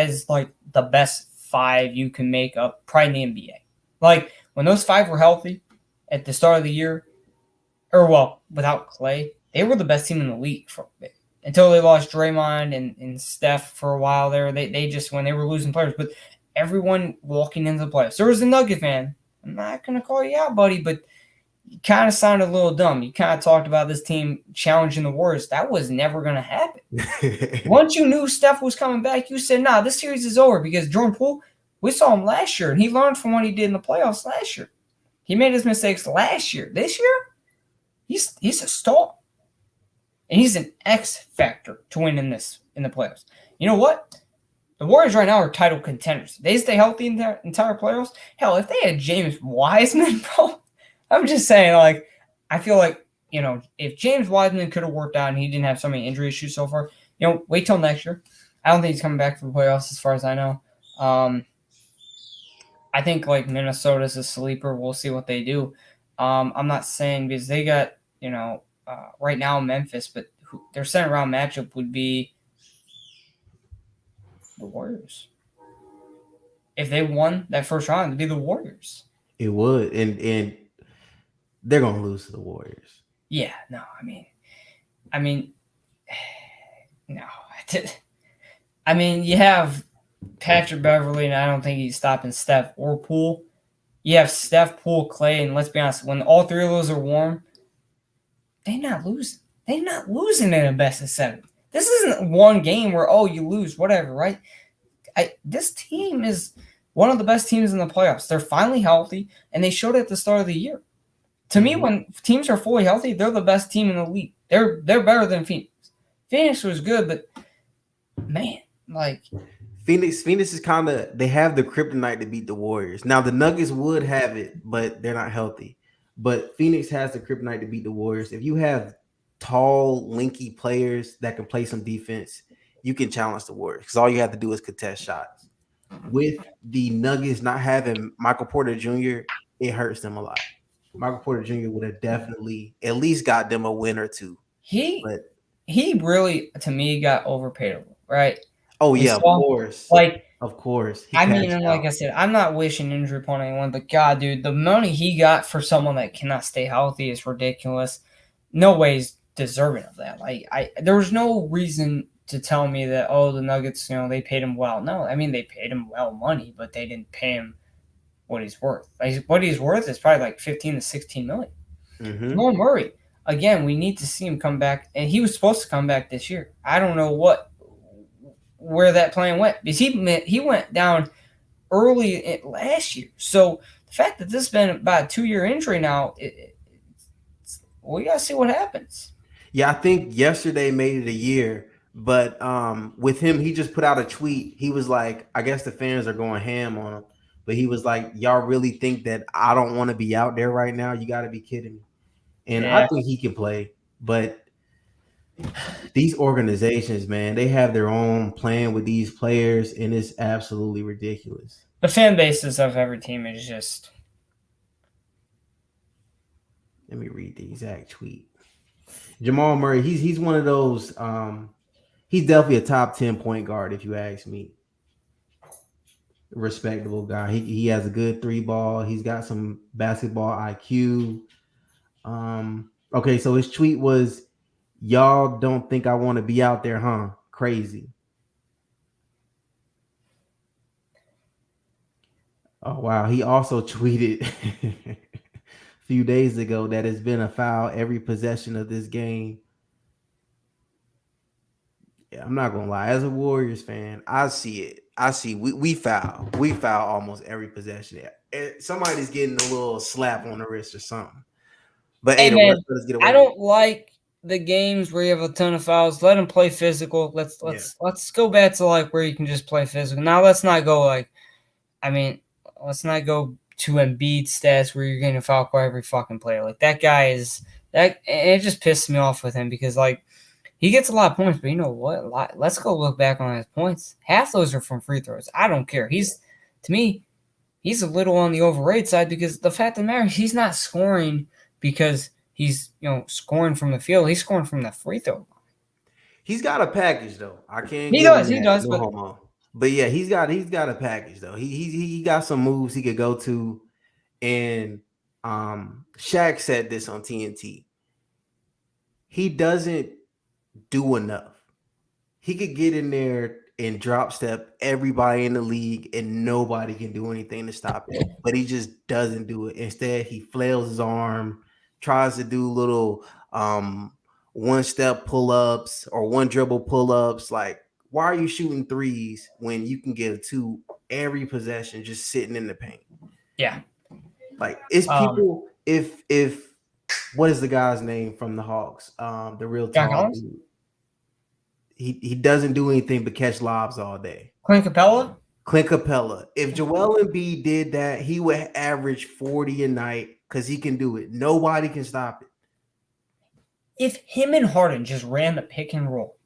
is the best 5 you can make up probably in the NBA. Like, when those 5 were healthy at the start of the year, without Clay, they were the best team in the league for a bit. Until they lost Draymond and Steph for a while there. They just, when they were losing players. But everyone walking into the playoffs. There was a Nugget fan. I'm not going to call you out, buddy, but you kind of sounded a little dumb. You kind of talked about this team challenging the Warriors. That was never going to happen. Once you knew Steph was coming back, you said, nah, this series is over because Jordan Poole, we saw him last year, and he learned from what he did in the playoffs last year. He made his mistakes last year. This year, he's a star. And he's an X factor to win in the playoffs. You know what? The Warriors right now are title contenders. They stay healthy in their entire playoffs. Hell, if they had James Wiseman, bro, I'm just saying, I feel like, if James Wiseman could have worked out and he didn't have so many injury issues so far, wait till next year. I don't think he's coming back for the playoffs as far as I know. I think like Minnesota's a sleeper. We'll see what they do. I'm not saying because they got right now Memphis, but their second round matchup would be the Warriors. If they won that first round, it'd be the Warriors. It would, and they're gonna lose to the Warriors. Yeah, no, I mean, no. I mean, you have Patrick Beverly, and I don't think he's stopping Steph or Poole. You have Steph, Poole, Clay, and let's be honest, when all three of those are warm, they're not losing. They're not losing in a best of 7. This isn't one game where, you lose, whatever, right? This team is one of the best teams in the playoffs. They're finally healthy, and they showed it at the start of the year. To me, when teams are fully healthy, they're the best team in the league. They're better than Phoenix. Phoenix was good, but man, like Phoenix is kind of, they have the kryptonite to beat the Warriors. Now the Nuggets would have it, but they're not healthy. But Phoenix has the kryptonite to beat the Warriors. If you have tall, lanky players that can play some defense, you can challenge the Warriors because all you have to do is contest shots. With the Nuggets not having Michael Porter Jr., it hurts them a lot. Michael Porter Jr. would have definitely at least got them a win or two. He really, to me, got overpaid a little, right? Oh, yeah, of course. Of course. And like I said, I'm not wishing injury upon anyone, but God, dude, the money he got for someone that cannot stay healthy is ridiculous. No way he's deserving of that. There was no reason to tell me that, the Nuggets, they paid him well. No, they paid him well money, but they didn't pay him what he's worth. What he's worth is probably like 15 to 16 million. Jamal Murray, again, we need to see him come back, and he was supposed to come back this year. I don't know where that plan went because he went down early last year. So the fact that this has been about a 2-year injury now, we got to see what happens. Yeah, I think yesterday made it a year, but with him, he just put out a tweet. He was like, I guess the fans are going ham on him, but he was like, y'all really think that I don't want to be out there right now? You got to be kidding me. And I think he can play, but these organizations, man, they have their own plan with these players, and it's absolutely ridiculous. The fan bases of every team is just. Let me read the exact tweet. Jamal Murray, he's one of those. He's definitely a top 10 point guard, if you ask me. Respectable guy. He has a good 3-ball. He's got some basketball IQ. Okay, so his tweet was, y'all don't think I want to be out there, huh? Crazy. Oh, wow. He also tweeted a few days ago that it's been a foul every possession of this game. Yeah, I'm not going to lie. As a Warriors fan, I see it. We foul. We foul almost every possession. Somebody's getting a little slap on the wrist or something. But hey, man, I don't like the games where you have a ton of fouls. Let them play physical. Let's go back to where you can just play physical. Now let's not go let's not go to Embiid stats where you're getting a foul for every fucking player. Like that guy is that. It just pisses me off with him because he gets a lot of points, but you know what? Let's go look back on his points. Half those are from free throws. I don't care. To me, he's a little on the overrated side because the fact of the matter is he's not scoring because he's scoring from the field. He's scoring from the free throw line. He's got a package though. I can't. He does. But yeah, he's got a package though. He got some moves he could go to, and Shaq said this on TNT. He doesn't do enough. He could get in there and drop step everybody in the league, and nobody can do anything to stop it. But he just doesn't do it. Instead, he flails his arm, tries to do little one-step pull-ups or one dribble pull-ups. Like, why are you shooting threes when you can get 2 every possession just sitting in the paint? Yeah. Like, it's people. If what is the guy's name from the Hawks? The real tall dude. He doesn't do anything but catch lobs all day. Clint Capella. If Joel Embiid did that, he would average 40 a night because he can do it. Nobody can stop it. If him and Harden just ran the pick and roll,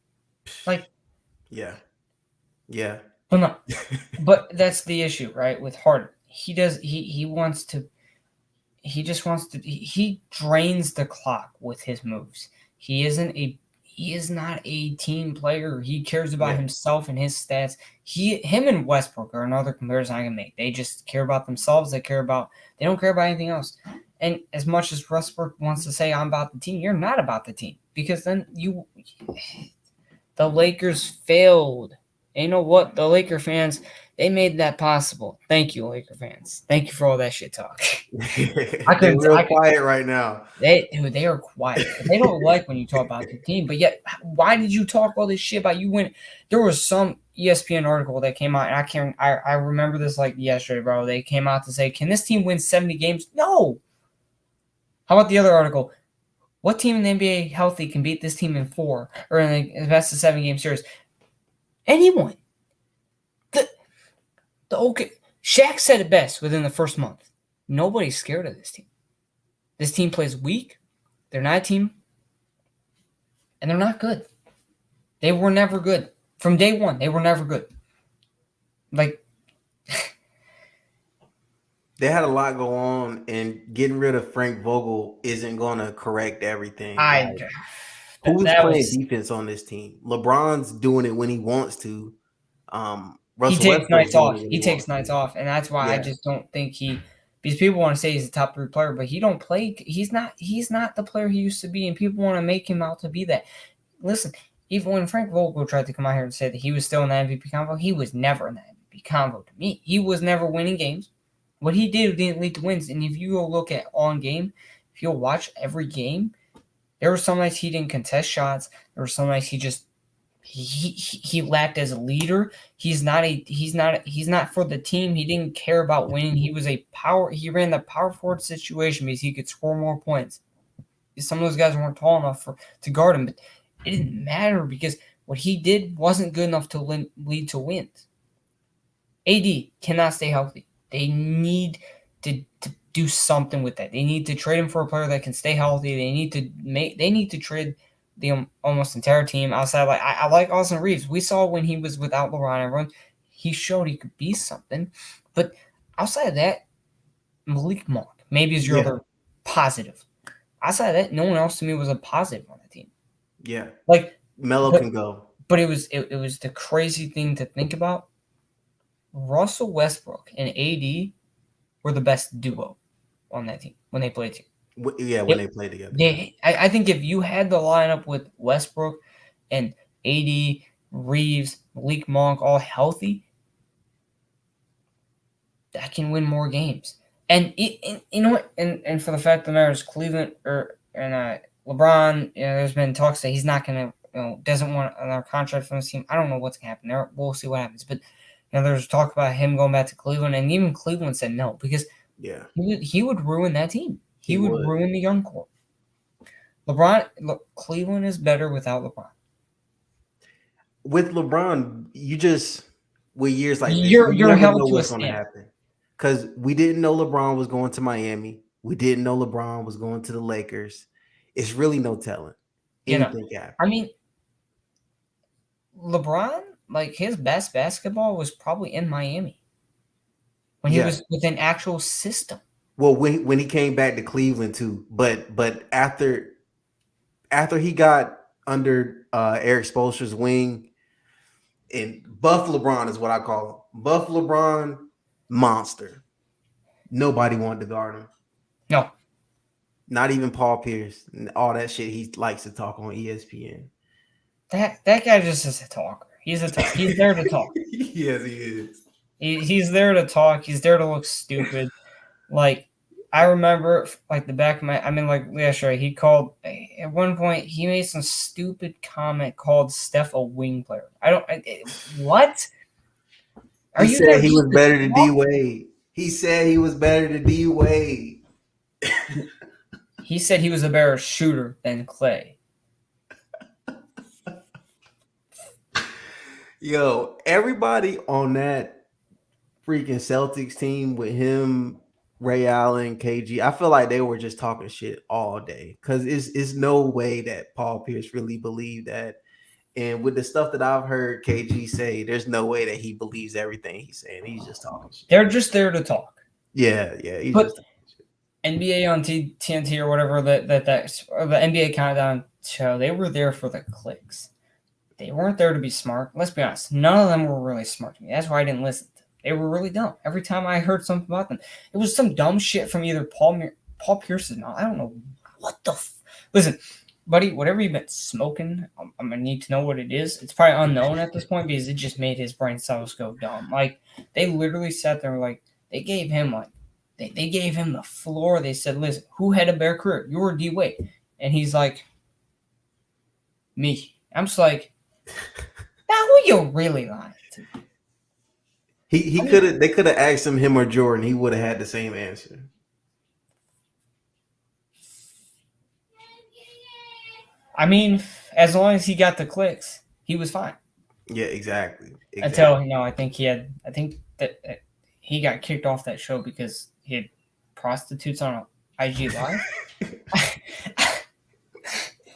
yeah. But no, but that's the issue, right? With Harden, he he drains the clock with his moves. He is not a team player. He cares about himself and his stats. Him and Westbrook are another comparison I can make. They just care about themselves. They don't care about anything else. And as much as Westbrook wants to say I'm about the team, you're not about the team, because then the Lakers failed. And you know what? The Laker fans, they made that possible. Thank you, Laker fans. Thank you for all that shit talk. They're real quiet right now. They are quiet. They don't like when you talk about the team. But yet, why did you talk all this shit about you win? There was some ESPN article that came out, and I remember this like yesterday, bro. They came out to say, can this team win 70 games? No. How about the other article? What team in the NBA healthy can beat this team in 4 or in the best of 7-game series? Anyone. Okay. Shaq said it best within the first month. Nobody's scared of this team. This team plays weak. They're not a team. And they're not good. They were never good. From day one, they were never good. Like, they had a lot go on, and getting rid of Frank Vogel isn't going to correct everything. Who's playing defense on this team? LeBron's doing it when he wants to. He takes nights off. He takes nights off, and that's why I just don't think because people want to say he's a top 3 player, but he don't play. He's not the player he used to be, and people want to make him out to be that. Listen, even when Frank Vogel tried to come out here and say that he was still in the MVP convo, he was never in the MVP convo to me. He was never winning games. What he did didn't lead to wins, and if you go look at on game, if you'll watch every game, there were some nights he didn't contest shots. There were some nights he just he lacked as a leader. He's not for the team. He didn't care about winning. He ran the power forward situation because he could score more points. Some of those guys weren't tall enough to guard him, but it didn't matter because what he did wasn't good enough to lead to wins. AD cannot stay healthy. They need to do something with that. They need to trade him for a player that can stay healthy. They need to trade the almost entire team outside. Like I like Austin Reeves. We saw when he was without LeBron, he showed he could be something. But outside of that, Malik Monk maybe is your other positive. Outside of that, no one else to me was a positive on the team. Yeah, like Melo can go. But it was the crazy thing to think about. Russell Westbrook and AD were the best duo on that team when they played together. When they played together. I think if you had the lineup with Westbrook and AD, Reeves, Malik Monk all healthy, that can win more games. And you know what? And for the fact of the matter is, Cleveland and LeBron, there's been talks that he's not going to, doesn't want another contract from this team. I don't know what's going to happen there. We'll see what happens. But there's talk about him going back to Cleveland, and even Cleveland said no because he would ruin that team. He would ruin the young core. Cleveland is better without LeBron. With LeBron, with years like this, you're held know to what's going to happen. Because we didn't know LeBron was going to Miami. We didn't know LeBron was going to the Lakers. It's really no telling. Anything can happen. I mean, LeBron, like his best basketball was probably in Miami when he was with an actual system. Well, when he came back to Cleveland too, but after he got under Eric Spoelstra's wing, and Buff LeBron is what I call him. Buff LeBron, monster. Nobody wanted to guard him. No, not even Paul Pierce and all that shit he likes to talk on ESPN. That guy just is a talker. He's there to talk. Yes, he is. He's there to talk. He's there to look stupid. Like, I remember, like, the back of my, sure, he called, at one point, he made some stupid comment called Steph a wing player. What? He said he was better than D-Wade. He said he was better than D-Wade. He said he was a better shooter than Clay. Yo, everybody on that freaking Celtics team with him, Ray Allen, KG, I feel like they were just talking shit all day because it's no way that Paul Pierce really believed that And with the stuff that I've heard KG say, there's no way that he believes everything he's saying. He's just talking shit. They're just there to talk. Yeah. He's But just talking shit. NBA on TNT or whatever or the NBA Countdown show, they were there for the clicks. They weren't there to be smart. Let's be honest. None of them were really smart to me. That's why I didn't listen to them. They were really dumb. Every time I heard something about them, it was some dumb shit from either Paul Pierce's mouth. I don't know what the. Listen, buddy, whatever you've been smoking, I'm gonna need to know what it is. It's probably unknown at this point because it just made his brain cells go dumb. Like they literally sat there like they gave him they gave him the floor. They said, "Listen, who had a better career? You or D Wade?" And he's like, "Me." I'm just like, "Now who you really lying to?" They could have asked him or Jordan. He would have had the same answer. I mean, as long as he got the clicks, he was fine. Yeah, exactly. Until I think that he got kicked off that show because he had prostitutes on IG Live.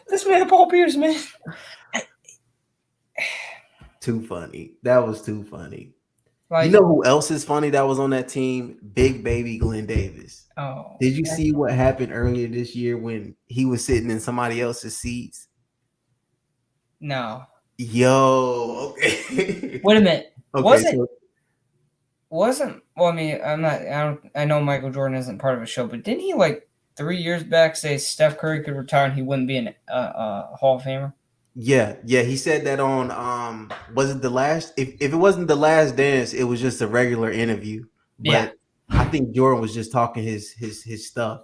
This man, Paul Pierce, man. Too funny. That was too funny. Like, you know who else is funny that was on that team? Big baby Glenn Davis. Oh, did you see what happened earlier this year when he was sitting in somebody else's seats? No. Yo, okay. Wait a minute. Okay, Wasn't well, I mean, I know Michael Jordan isn't part of a show, but didn't he 3 years back say Steph Curry could retire and he wouldn't be a Hall of Famer? Yeah, he said that on was it the last if it wasn't the Last Dance, it was just a regular interview. But yeah. I think Jordan was just talking his stuff,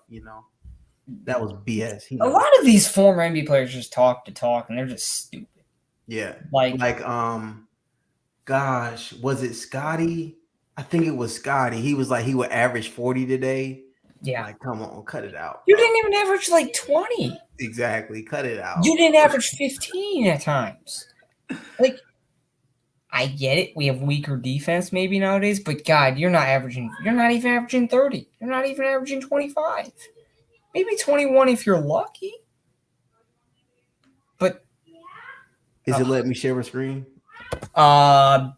That was BS. A lot of these former NBA players just talk to talk and they're just stupid. Yeah. Like gosh, was it Scotty? I think it was Scotty. He was like he would average 40 today. Yeah. Like, come on, cut it out. You didn't even average 20. Exactly. Cut it out. You didn't average 15 at times. I get it. We have weaker defense maybe nowadays, but God, you're not even averaging 30. You're not even averaging 25. Maybe 21 if you're lucky. But is it letting me share a screen? Oh,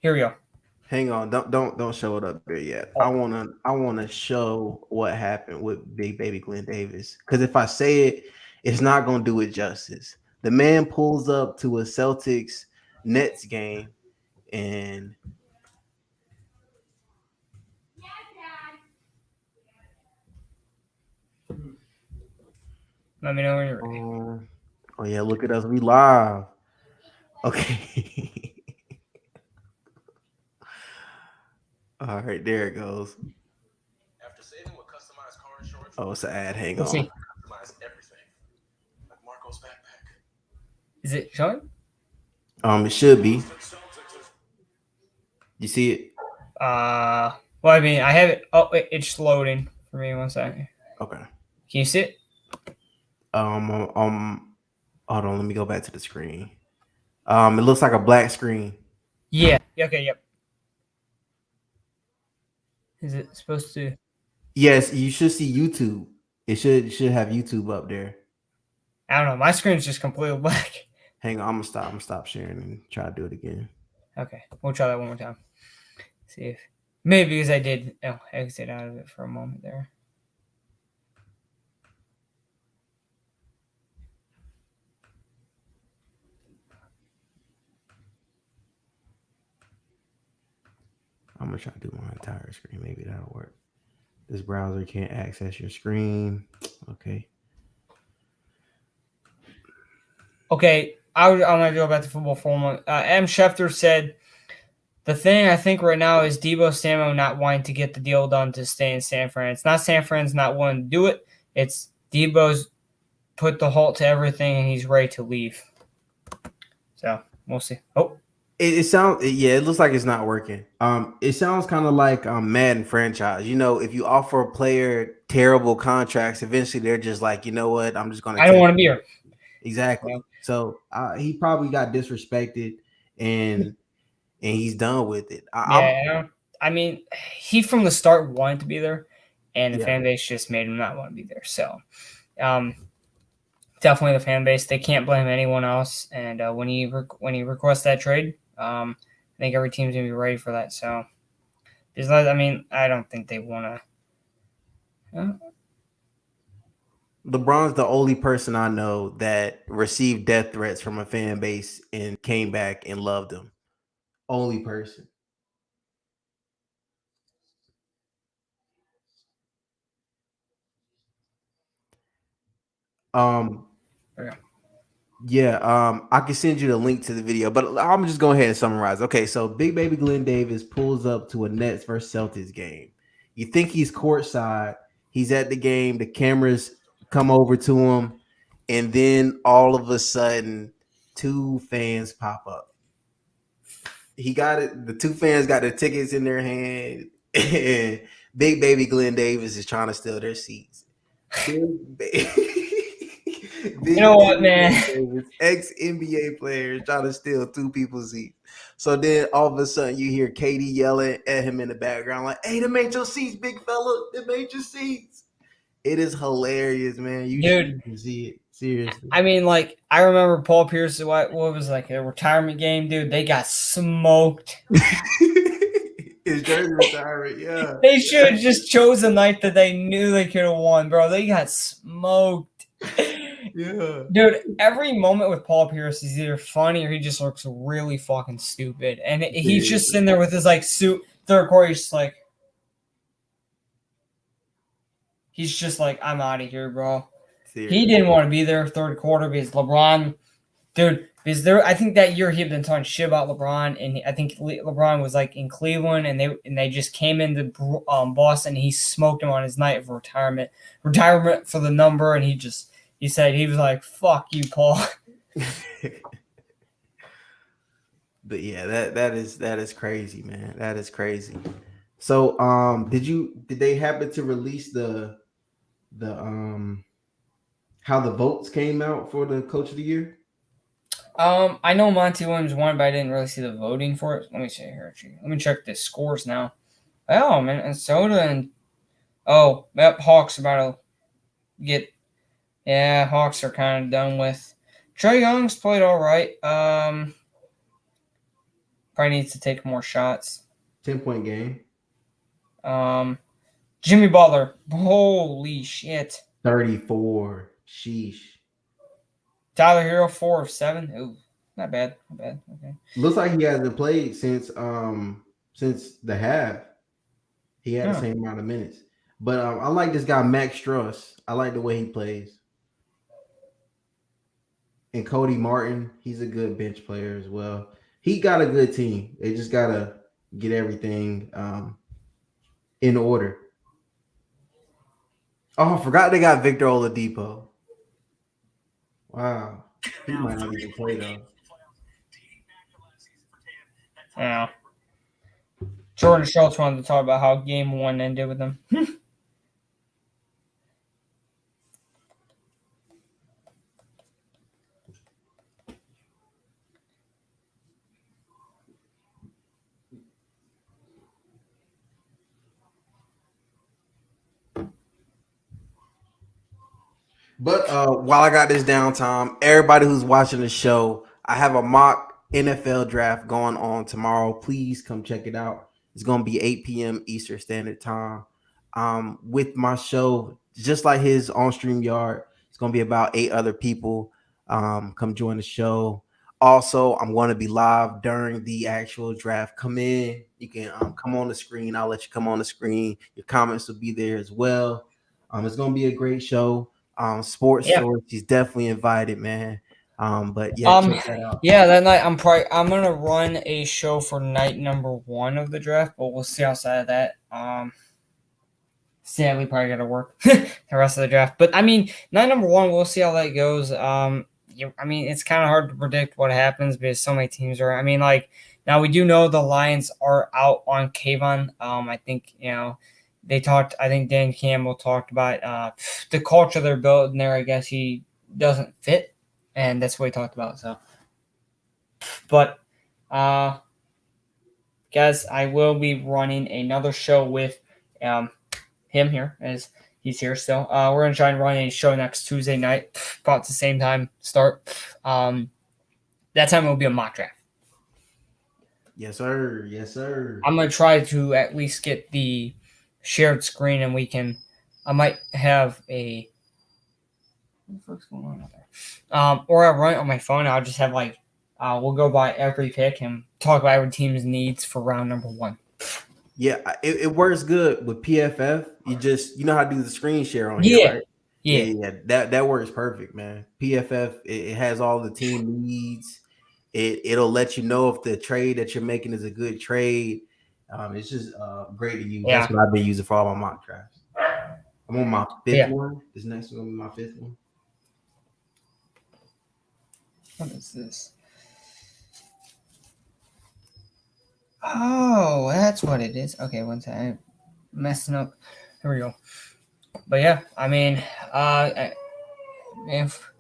here we go. Hang on, don't show it up there yet. I wanna show what happened with Big Baby Glenn Davis. Because if I say it, it's not gonna do it justice. The man pulls up to a Celtics Nets game and let me know when you're ready. Oh yeah, look at us, we live. Okay. All right, there it goes. After saving with customized car insurance. Oh, it's an ad. Hang on. See. Customize everything. Like Marco's backpack. Is it showing? It should be. You see it? Well, I mean, I have it. Oh, it's loading for me. 1 second. Okay. Can you see it? Hold on. Let me go back to the screen. It looks like a black screen. Yeah. Okay. Yep. Is it supposed to? Yes, you should see YouTube. It should have YouTube up there. I don't know. My screen's just completely black. Hang on, I'm gonna stop sharing and try to do it again. Okay, we'll try that one more time. See if maybe because I did exit out of it for a moment there. I'm gonna try to do my entire screen. Maybe that'll work. This browser can't access your screen. Okay. Okay, I'm gonna go back to football for a moment. M. Schefter said the thing I think right now is Debo Samuel not wanting to get the deal done to stay in San Fran. It's not San Fran's not wanting to do it. It's Debo's put the halt to everything and he's ready to leave. So we'll see. Oh. It sounds it looks like it's not working. It sounds kind of like Madden franchise. If you offer a player terrible contracts, eventually they're just like, you know what, I'm just gonna. I don't want to be here. Exactly. Yeah. So he probably got disrespected, and he's done with it. I mean, he from the start wanted to be there, and the fan base just made him not want to be there. So, definitely the fan base. They can't blame anyone else. And when he requests that trade, I think every team's gonna be ready for that. So, I mean, I don't think they want to. LeBron's the only person I know that received death threats from a fan base and came back and loved him. Only person. I can send you the link to the video, but I'm just go ahead and summarize. Okay, so Big Baby Glenn Davis pulls up to a Nets versus Celtics game. You think he's courtside, he's at the game, the cameras come over to him, and then all of a sudden, two fans pop up. He got it, the two fans got their tickets in their hand, and Big Baby Glenn Davis is trying to steal their seats. You know what, man? Ex NBA players trying to steal two people's seats. So then all of a sudden you hear Katie yelling at him in the background, like, "Hey, them ain't your seats, big fella. Them ain't your seats." It is hilarious, man. You should see it. Seriously. I mean, like, I remember Paul Pierce, what was like a retirement game, dude. They got smoked. His jersey retirement, yeah. They should have just chose a night that they knew they could have won, bro. They got smoked. Yeah. Dude, every moment with Paul Pierce is either funny or he just looks really fucking stupid. And he's just sitting there with his, like, suit. Third quarter, he's just like, I'm out of here, bro. Seriously. He didn't want to be there third quarter because LeBron, dude, I think that year he had been talking shit about LeBron, and I think LeBron was like in Cleveland, and they just came into Boston, and he smoked him on his night of retirement for the number, and he said he was like, "Fuck you, Paul." But yeah, that is crazy, man. That is crazy. So, did they happen to release the how the votes came out for the Coach of the Year? I know Monty Williams won, but I didn't really see the voting for it. Let me see here. Let me check the scores now. Oh, Minnesota and Hawks about to get. Yeah, Hawks are kind of done with. Trae Young's played all right. Probably needs to take more shots. 10-point game. Jimmy Butler. Holy shit. 34. Sheesh. Tyler Hero, 4 of 7. Ooh, not bad. Okay. Looks like he hasn't played since the half. He had the same amount of minutes. But I like this guy, Max Struss. I like the way he plays. And Cody Martin, he's a good bench player as well. He got a good team. They just gotta get everything in order. Oh, I forgot they got Victor Oladipo. Wow. He might not even play though. Yeah. Jordan Schultz wanted to talk about how game 1 ended with him. But while I got this downtime, everybody who's watching the show, I have a mock NFL draft going on tomorrow. Please come check it out. It's going to be 8 p.m. Eastern Standard Time. With my show, just like his on StreamYard, it's going to be about 8 other people. Come join the show. Also, I'm going to be live during the actual draft. Come in. You can come on the screen. I'll let you come on the screen. Your comments will be there as well. It's going to be a great show. Sports Source, he's definitely invited, man. But yeah, check that out. Yeah, that night I'm gonna run a show for night number 1 of the draft, but we'll see outside of that. Sadly, probably gotta work the rest of the draft. But I mean, night number 1, we'll see how that goes. I mean, it's kind of hard to predict what happens because so many teams are. I mean, like now we do know the Lions are out on Kayvon. I think they talked. I think Dan Campbell talked about the culture they're building there. I guess he doesn't fit, and that's what he talked about. So, but guys, I will be running another show with him here as he's here still. We're gonna try and run a show next Tuesday night, about the same time start. That time it will be a mock draft. Yes, sir. Yes, sir. I'm gonna try to at least get the shared screen, and I might have a. What the fuck's going on out there? Or I'll run it on my phone. I'll just have we'll go by every pick and talk about every team's needs for round number 1. Yeah, it works good with PFF. You know how to do the screen share on here, right? Yeah. That works perfect, man. PFF it has all the team needs. It'll let you know if the trade that you're making is a good trade. It's just great to use. Yeah. That's what I've been using for all my mock drafts. I'm on my 5th one. This next one will be my 5th one. What is this? Oh, that's what it is. Okay, one second. I'm messing up. Here we go. But yeah, I mean, if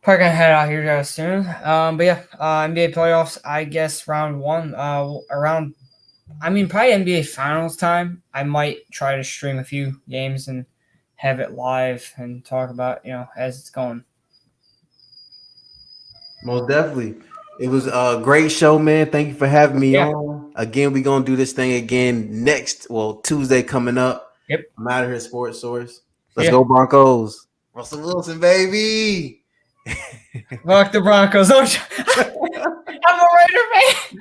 probably gonna head out here soon. But yeah, NBA playoffs. I guess round 1. Probably NBA finals time. I might try to stream a few games and have it live and talk about as it's going. Most definitely. It was a great show, man. Thank you for having me on. Again, we're going to do this thing again Tuesday coming up. Yep. I'm out of here, Sports Source. Let's go Broncos. Russell Wilson, baby. Fuck the Broncos. I'm a Raider fan.